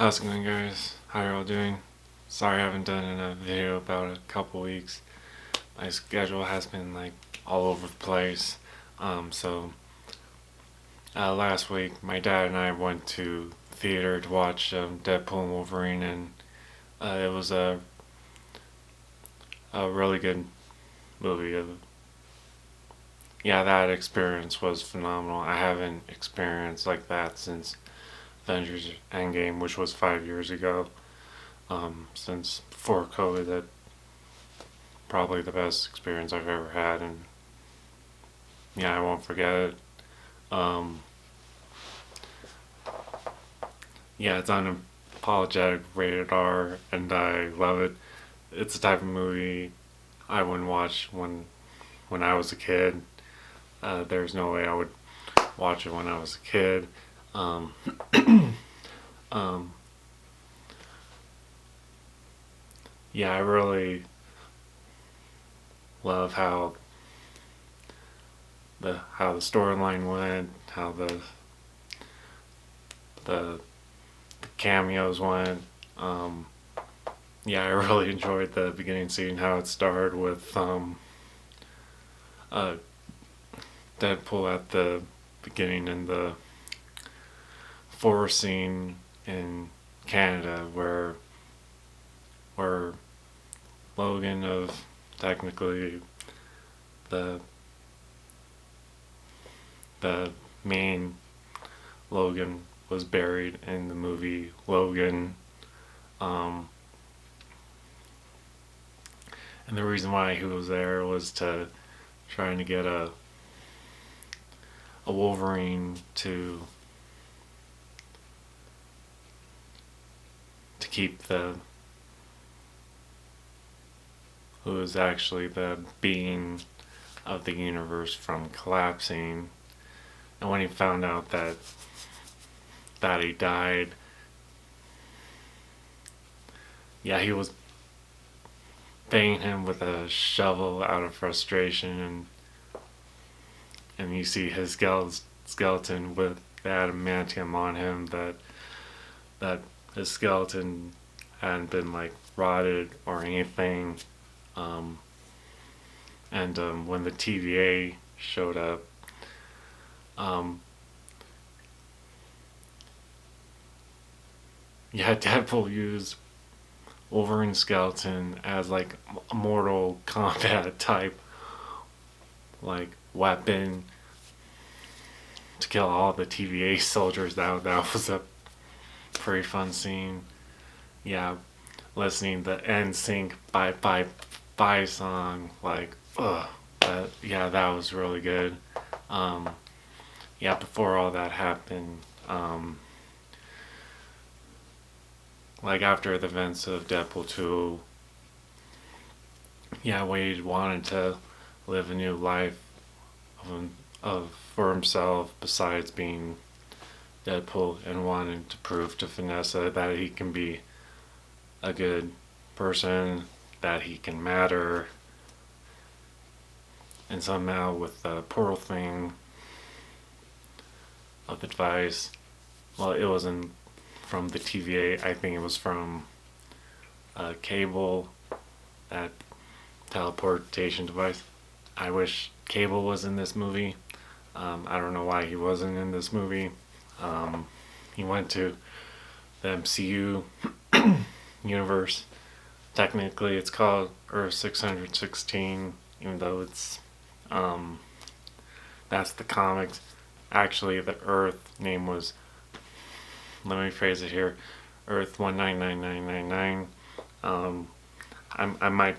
How's it going, guys? How y'all doing? Sorry I haven't done a video about a couple weeks. My schedule has been like all over the place. So last week my dad and I went to theater to watch Deadpool and Wolverine, and it was a really good movie. Yeah, that experience was phenomenal. I haven't experienced like that since Avengers Endgame, which was 5 years ago. Since before COVID, that probably the best experience I've ever had, and yeah, I won't forget it. Um, yeah, it's unapologetic, rated R, and I love it. It's the type of movie I wouldn't watch when I was a kid. There's no way I would watch it when I was a kid. Um, um, yeah, I really love how the storyline went, how the cameos went. Um, yeah, I really enjoyed the beginning scene, how it started with uh, Deadpool at the beginning in the forest scene in Canada, where Logan of technically the the main Logan was buried in the movie Logan. Um, and the reason why he was there was to trying to get a Wolverine to keep the who is actually the being of the universe from collapsing. And when he found out that he died, yeah, he was banging him with a shovel out of frustration, and you see his skeleton with the adamantium on him, that his skeleton hadn't been like rotted or anything. Um, and when the TVA showed up, um, yeah, Deadpool used Wolverine's skeleton as like a Mortal Kombat type like weapon to kill all the TVA soldiers. That was a pretty fun scene. Yeah, listening to the NSYNC Bye song, like that was really good. Um, yeah, before all that happened, like after the events of Deadpool 2, yeah, Wade wanted to live a new life of for himself besides being Deadpool, and wanted to prove to Vanessa that he can be a good person, that he can matter. And somehow with the portal thing of the device, well, it wasn't from the TVA. I think it was from Cable, that teleportation device. I wish Cable was in this movie. I don't know why he wasn't in this movie. He went to the MCU universe. Technically, it's called Earth 616, even though it's that's the comics. Actually, the Earth name was, let me phrase it here, Earth 199999. I might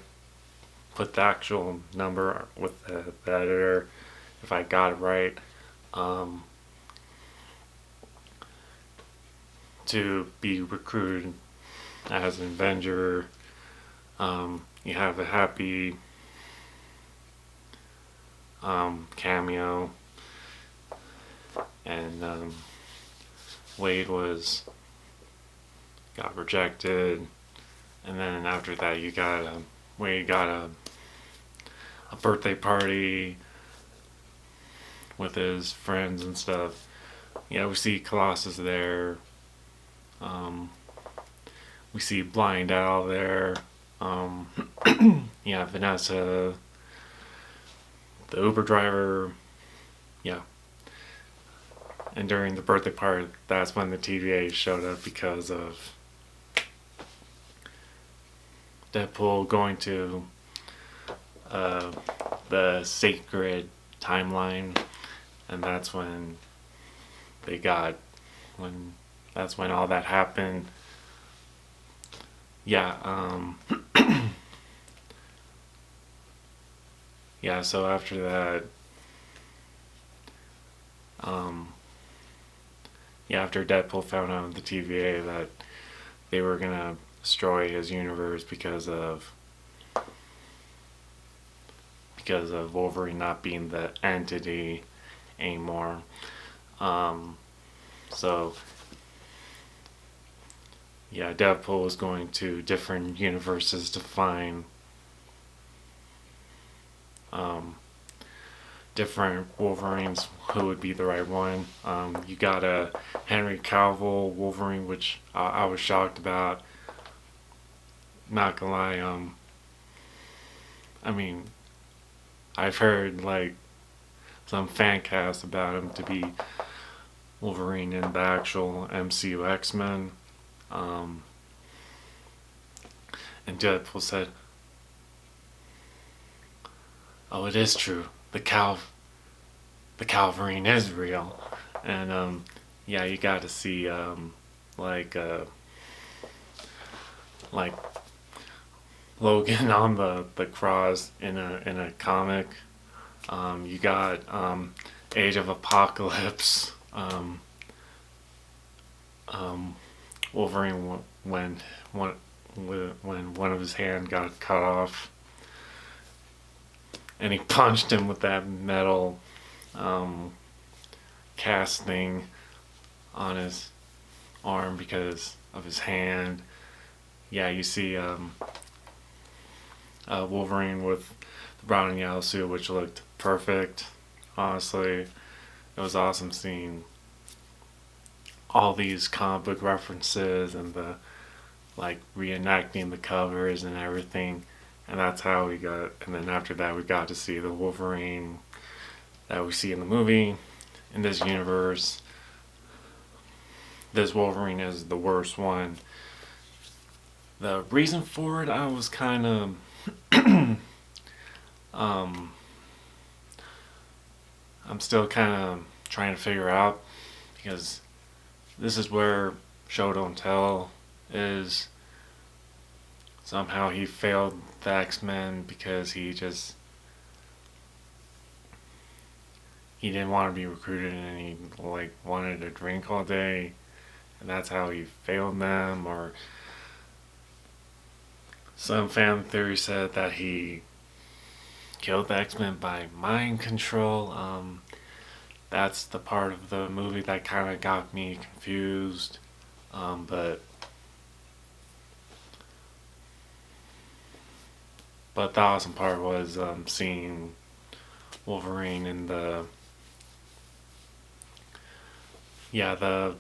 put the actual number with the editor if I got it right. To be recruited as an Avenger, you have a happy cameo, and Wade got rejected, and then after that Wade got a birthday party with his friends and stuff. Yeah, we see Colossus there. we see Blind Al there. Um, yeah, Vanessa, the Uber driver. Yeah, and during the birthday part, that's when the TVA showed up because of Deadpool going to uh, the sacred timeline, and that's when they got when that's when all that happened. Yeah, yeah. So after that, um, yeah, after Deadpool found out the TVA that they were gonna destroy his universe because of Wolverine not being the entity anymore. Um, so yeah, Deadpool was going to different universes to find um, different Wolverines who would be the right one. You got a Henry Cavill Wolverine, which I was shocked about. Not gonna lie, I mean, I've heard like some fan cast about him to be Wolverine in the actual MCU X-Men. Um, and Deadpool said, "Oh, it is true. The Calverine is real." And yeah, you got to see like uh, like Logan on the cross in a comic. You got Age of Apocalypse. Um, Wolverine when one of his hand got cut off, and he punched him with that metal um, cast thing on his arm because of his hand. Yeah, you see Wolverine with the brown and yellow suit, which looked perfect. Honestly, it was awesome seeing all these comic book references and the like reenacting the covers and everything. And that's how we got. And then after that, we got to see the Wolverine that we see in the movie. In this universe, this Wolverine is the worst one. The reason for it, I was kind of um, I'm still kind of trying to figure out because this is where show don't tell is. Somehow he failed the X-Men because he didn't want to be recruited and he like wanted to drink all day, and that's how he failed them. Or some fan theory said that he killed the X-Men by mind control. That's the part of the movie that kind of got me confused. But the awesome part was seeing Wolverine in the yellow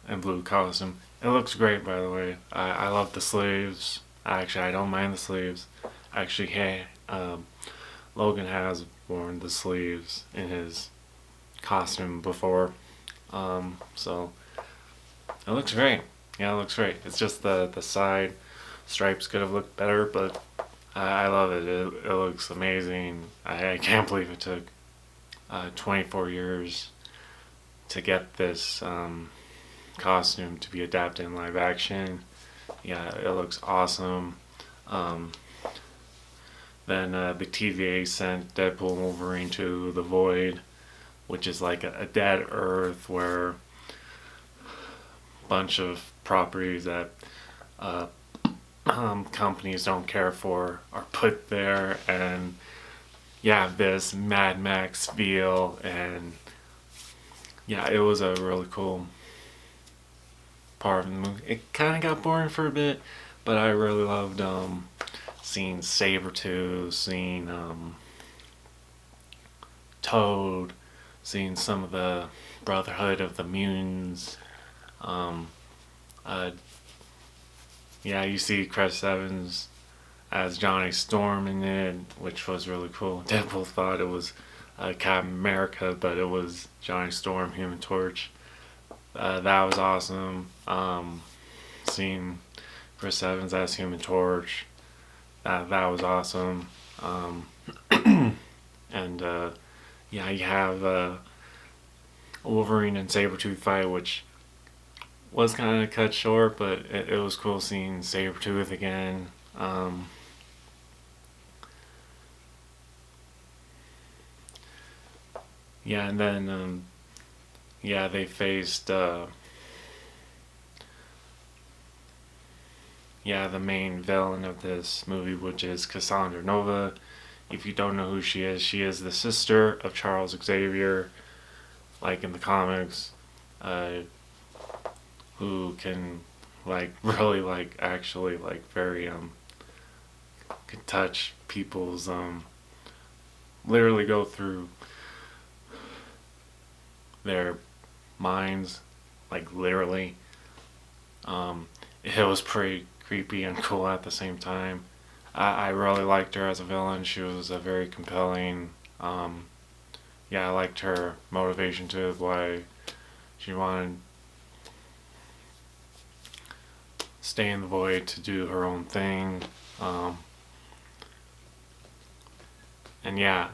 and blue costume. It looks great, by the way. I love the sleeves. Actually, I don't mind the sleeves. Actually, hey, Logan has worn the sleeves in his costume before, so it looks great. Yeah, it looks great. It's just the side stripes could have looked better, but I love it. It looks amazing. I can't believe it took 24 years to get this costume to be adapted in live action. Yeah, it looks awesome. Um, then the TVA sent Deadpool and Wolverine to the Void, which is like a dead Earth where a bunch of properties that uh, companies don't care for are put there, and yeah, this Mad Max feel, and yeah, it was a really cool part of the movie. It kind of got boring for a bit, but I really loved seeing Sabretooth, seeing Toad, seeing some of the Brotherhood of the Mutants, um, uh, yeah, you see Chris Evans as Johnny Storm in it, which was really cool. Deadpool thought it was Captain America, but it was Johnny Storm, Human Torch. That was awesome. Seeing Chris Evans as Human Torch, that was awesome. Um, and yeah, you have Wolverine and Sabretooth fight, which was kind of cut short, but it was cool seeing Sabretooth again. Yeah, and then yeah, they faced yeah, the main villain of this movie, which is Cassandra Nova. If you don't know who she is the sister of Charles Xavier, like in the comics, uh, who can like really like actually like very can touch people's literally go through their minds, like literally. Um, it was pretty creepy and cool at the same time. I really liked her as a villain. She was a very compelling. Yeah, I liked her motivation to why she wanted to stay in the void to do her own thing. Um, and yeah,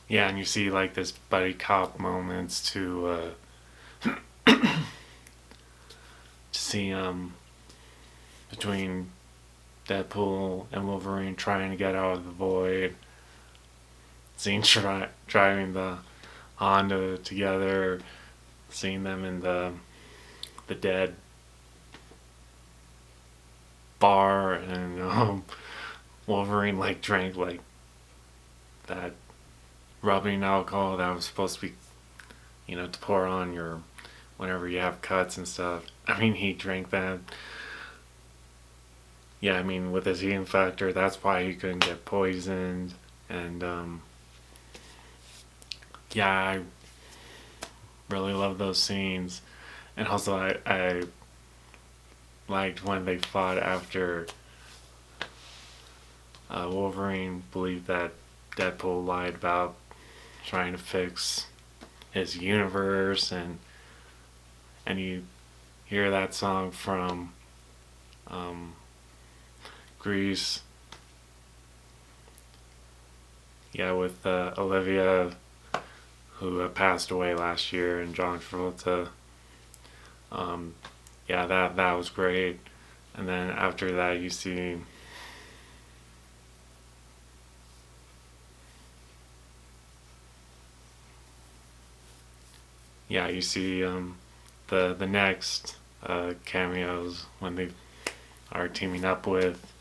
yeah, and you see like this buddy cop moments to see between Deadpool and Wolverine trying to get out of the void, seeing driving the Honda together, seeing them in the dead bar, and Wolverine like drank like that rubbing alcohol that was supposed to be, to pour on your whenever you have cuts and stuff. I mean, he drank that. Yeah, I mean, with his heating factor, that's why he couldn't get poisoned. And yeah, I really love those scenes. And also, I liked when they fought after Wolverine believed that Deadpool lied about trying to fix his universe, and you hear that song from um, Grease, yeah, with Olivia, who passed away last year, and John Travolta. Um, yeah, that was great. And then after that, you see yeah, you see the next cameos when they are teaming up with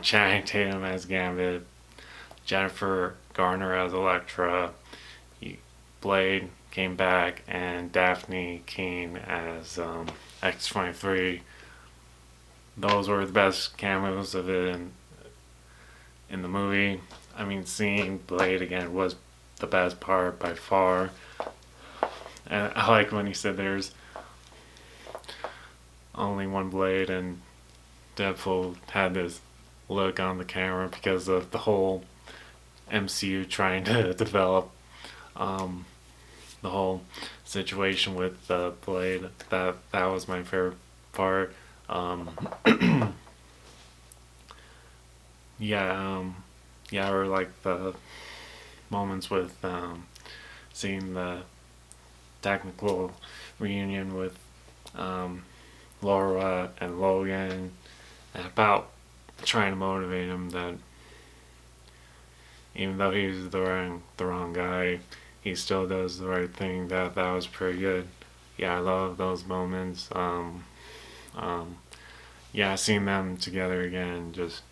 Channing Tatum as Gambit, Jennifer Garner as Elektra, Blade came back, and Daphne Keane as X-23. Those were the best cameos of it in the movie. I mean, seeing Blade again was the best part by far. And I like when he said there's only one Blade, and Deadpool had this look on the camera because of the whole MCU trying to develop um, the whole situation with Blade. That was my favorite part. Um, yeah, yeah, or like the moments with seeing the technical reunion with um, Laura and Logan, and about trying to motivate him that even though he's the wrong guy, he still does the right thing. That was pretty good. Yeah, I love those moments. Um, yeah, seeing them together again just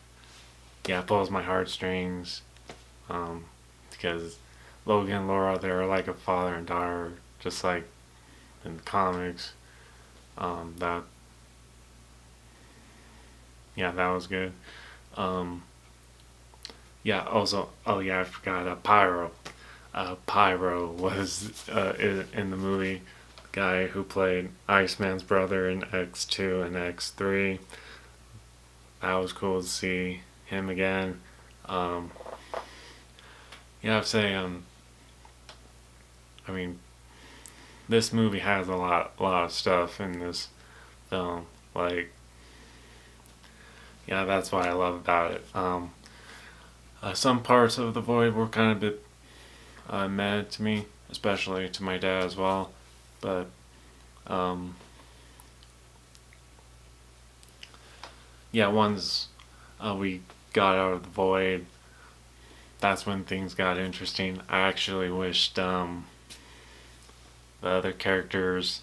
yeah pulls my heartstrings. Um, because Logan and Laura, they're like a father and daughter, just like in the comics. That yeah, that was good. Um, yeah, also, oh yeah, I forgot Pyro. Pyro was in the movie guy who played Iceman's brother in X2 and X3. That was cool to see him again. Um, yeah, I'd say I mean, this movie has a lot of stuff in this film. Like, yeah, that's what I love about it. Some parts of The Void were kind of a bit mad to me, especially to my dad as well. But um, yeah, once we got out of the void, that's when things got interesting. I actually wished the other characters,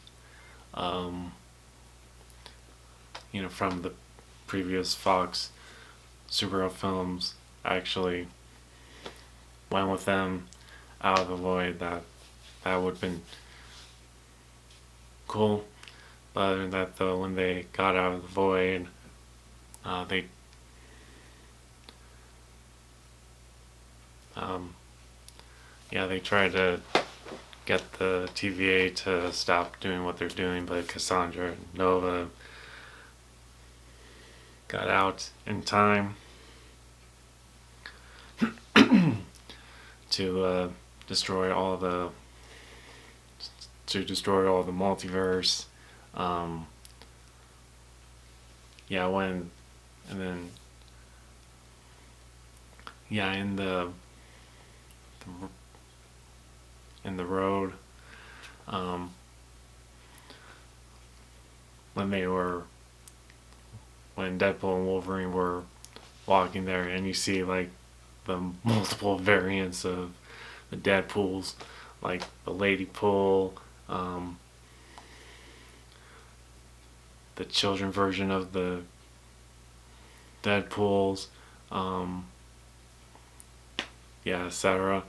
um, from the previous Fox superhero films, actually went with them out of the void. That would have been cool. But other than that, though, when they got out of the void, they um, yeah, they tried to get the TVA to stop doing what they're doing, but Cassandra and Nova got out in time to destroy all the multiverse. Um, yeah, when and then yeah, in the road, um, when Deadpool and Wolverine were walking there, and you see like the multiple variants of the Deadpools, like the Lady Pool, the children version of the Deadpools, um, yeah, etc.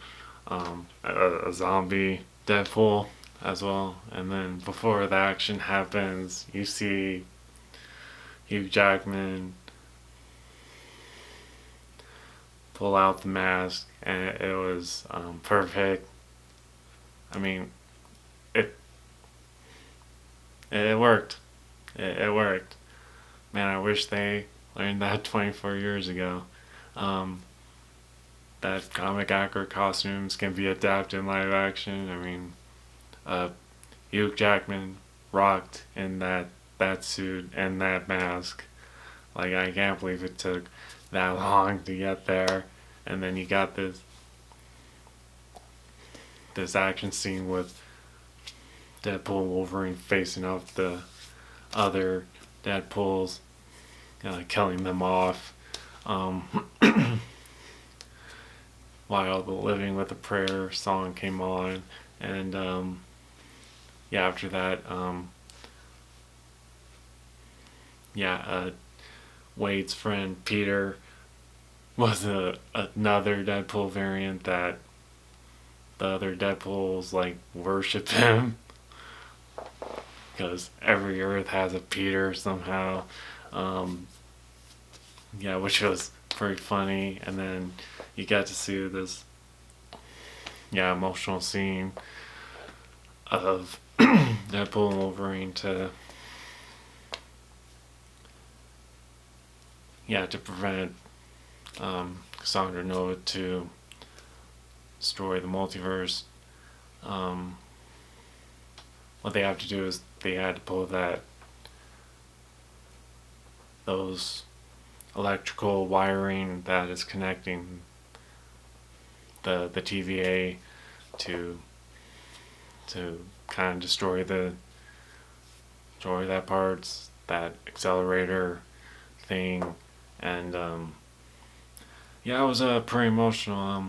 A zombie Deadpool as well. And then before the action happens, you see Hugh Jackman pull out the mask, and it was perfect. I mean, it it worked. It worked. Man, I wish they learned that 24 years ago. Um, that comic actor costumes can be adapted in live action. I mean, uh, Hugh Jackman rocked in that suit and that mask. Like, I can't believe it took that long to get there, and then you got this action scene with Deadpool and Wolverine facing off the other Deadpools, killing them off. Um, while the Living with a Prayer song came on, and yeah, after that, yeah, Wade's friend Peter was another Deadpool variant that the other Deadpools like worship him because every Earth has a Peter somehow. Um, yeah, which was pretty funny. And then you got to see this, yeah, emotional scene of Deadpool and Wolverine to prevent Cassandra Nova to destroy the multiverse. What they have to do is they had to pull those electrical wiring that is connecting the TVA to kind of destroy that parts, that accelerator thing. And yeah, it was pretty emotional.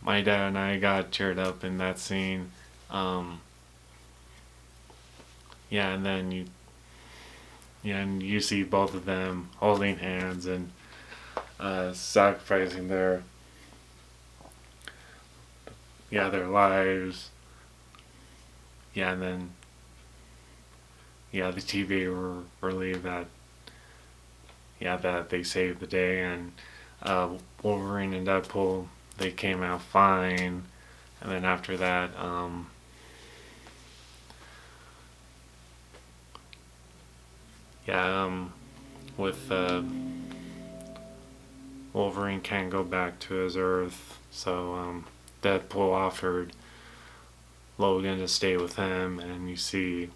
My dad and I got teared up in that scene. Yeah, and then you see both of them holding hands and sacrificing their lives. Yeah, and then the TV were relieved that they saved the day, and Wolverine and Deadpool, they came out fine. And then after that, yeah, with Wolverine can't go back to his Earth, so Deadpool offered Logan to stay with him, and you see,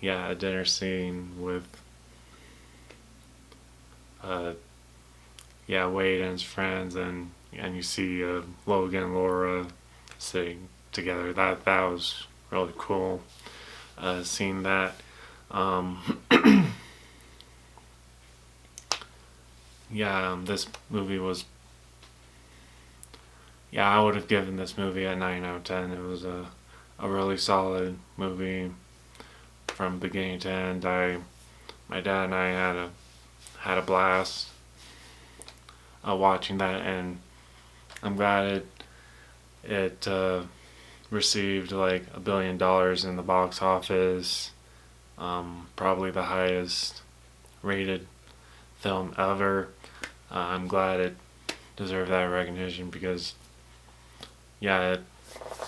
yeah, a dinner scene with, uh, yeah, Wade and his friends, and you see Logan and Laura sitting together. That was really cool. Seeing that. Um, yeah, this movie was. Yeah, I would have given this movie a 9 out of 10. It was a really solid movie from beginning to end. My dad and I had a blast watching that, and I'm glad it received like $1 billion in the box office. Probably the highest rated film ever. I'm glad it deserved that recognition because, yeah,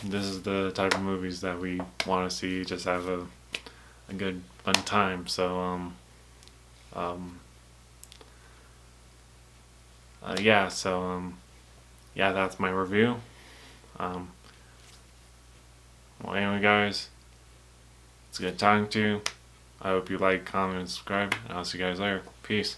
this is the type of movies that we want to see. Just have a good fun time. So um, yeah. So yeah, that's my review. Um, well, anyway, guys, it's good talking to you. I hope you like, comment, and subscribe, and I'll see you guys later. Peace.